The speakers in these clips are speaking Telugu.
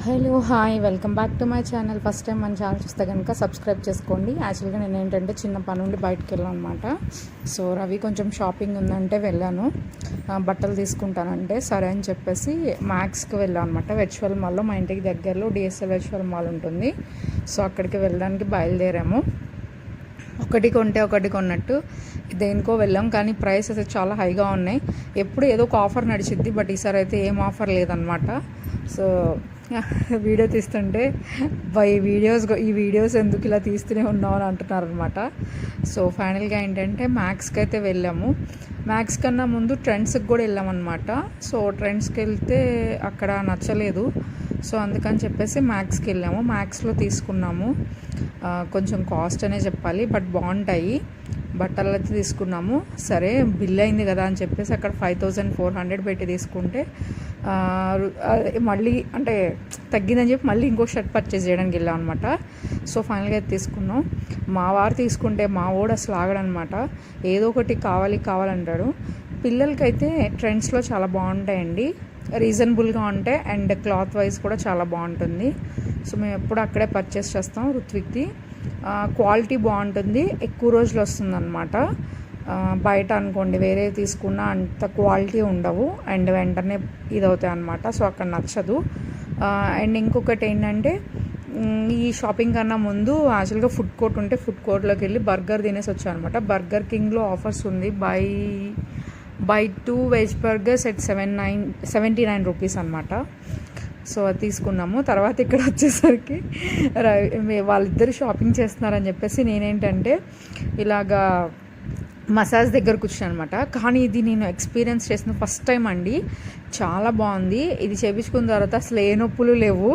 Hello hi welcome back to my channel. First time మన ఛానల్ చూస్తే కనుక సబ్స్క్రైబ్ చేసుకోండి. యాక్చువల్గా నేను ఏంటంటే చిన్న పని నుండి బయటకు వెళ్ళాను అనమాట. సో రవి కొంచెం షాపింగ్ ఉందంటే వెళ్ళాను, బట్టలు తీసుకుంటానంటే సరే అని చెప్పేసి మ్యాక్స్కి వెళ్ళాను అనమాట. వెర్చువల్ మాల్లో మా ఇంటికి దగ్గరలో డిఎస్ఎల్ వెర్చువల్ మాల్ ఉంటుంది. సో అక్కడికి వెళ్ళడానికి బయలుదేరాము. ఒకటి కొంటే ఒకటి కొన్నట్టు దేనికో వెళ్ళాం, కానీ ప్రైస్ అయితే చాలా హైగా ఉన్నాయి. ఎప్పుడు ఏదో ఒక ఆఫర్ నడిచిద్ది, బట్ ఈసారి అయితే ఏం ఆఫర్ లేదనమాట. సో వీడియో తీస్తుంటే ఈ వీడియోస్ ఎందుకు ఇలా తీస్తూనే ఉన్నావు అని అంటున్నారు అనమాట. సో ఫైనల్గా ఏంటంటే మ్యాక్స్కి అయితే వెళ్ళాము. మ్యాక్స్ కన్నా ముందు ట్రెండ్స్కి కూడా వెళ్ళామన్నమాట. సో ట్రెండ్స్కి వెళ్తే అక్కడ నచ్చలేదు, సో అందుకని చెప్పేసి మ్యాక్స్కి వెళ్ళాము. మ్యాక్స్లో తీసుకున్నాము. కొంచెం కాస్ట్ అనే చెప్పాలి, బట్ బాగుంటాయి బట్టలు అయితే తీసుకున్నాము. సరే బిల్ అయింది కదా అని చెప్పేసి అక్కడ 5400 పెట్టి తీసుకుంటే మళ్ళీ అంటే తగ్గిందని చెప్పి మళ్ళీ ఇంకో షర్ట్ పర్చేస్ చేయడానికి వెళ్ళాం అనమాట. సో ఫైనల్గా అయితే తీసుకున్నాం. మా వారు తీసుకుంటే మా వాడు అసలు ఆగడనమాట, ఏదో ఒకటి కావాలంటాడు. పిల్లలకైతే ట్రెండ్స్లో చాలా బాగుంటాయండి, రీజనబుల్గా ఉంటాయి, అండ్ క్లాత్ వైజ్ కూడా చాలా బాగుంటుంది. సో మేము ఎప్పుడు అక్కడే పర్చేస్ చేస్తాం. రుత్విక్ది క్వాలిటీ బాగుంటుంది, ఎక్కువ రోజులు వస్తుందన్నమాట. బయట అనుకోండి వేరే తీసుకున్నా అంత క్వాలిటీ ఉండవు, అండ్ వెంటనే ఇదవుతాయి అన్నమాట. సో అక్కడ నచ్చదు. అండ్ ఇంకొకటి ఏంటంటే ఈ షాపింగ్ కన్నా ముందు యాక్చువల్గా ఫుడ్ కోర్ట్ ఉంటే ఫుడ్ కోర్ట్లోకి వెళ్ళి బర్గర్ తినేసి వచ్చాను అనమాట. బర్గర్ కింగ్లో ఆఫర్స్ ఉంది, by 2 veg burgers at 79 rupees అనమాట. సో అది తీసుకున్నాము. తర్వాత ఇక్కడ వచ్చేసరికి వాళ్ళిద్దరు షాపింగ్ చేస్తున్నారని చెప్పేసి నేనేంటంటే ఇలాగా మసాజ్ దగ్గర కూర్చున్నాను అనమాట. కానీ ఇది నేను ఎక్స్పీరియన్స్ చేసిన ఫస్ట్ టైం అండి, చాలా బాగుంది. ఇది చేయించుకున్న తర్వాత అసలు ఏ నొప్పులు లేవు.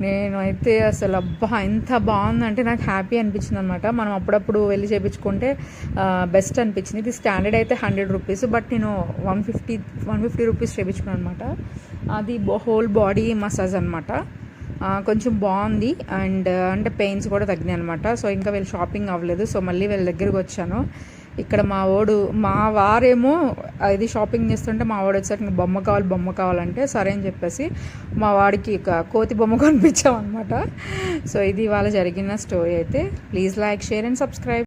నేను అయితే అసలు అబ్బా ఎంత బాగుందంటే నాకు హ్యాపీ అనిపించింది అనమాట. మనం అప్పుడప్పుడు వెళ్ళి చేయించుకుంటే బెస్ట్ అనిపించింది. ఇది స్టాండర్డ్ అయితే 100 రూపీస్, బట్ నేను 150 రూపీస్ చేయించుకున్నాను అనమాట. అది హోల్ బాడీ మసాజ్ అనమాట. కొంచెం బాగుంది, అండ్ అంటే పెయిన్స్ కూడా తగ్గినాయి అనమాట. సో ఇంకా వీళ్ళు షాపింగ్ అవ్వలేదు, సో మళ్ళీ వీళ్ళ దగ్గరికి వచ్చాను. ఇక్కడ మా వారేమో ఇది షాపింగ్ చేస్తుంటే మా వాడు వచ్చేసరికి బొమ్మ కావాలంటే సరే అని చెప్పేసి మా వాడికి కోతి బొమ్మ కొనిపించాం అనమాట. సో ఇది ఇవాళ జరిగిన స్టోరీ అయితే. Please like, share and subscribe.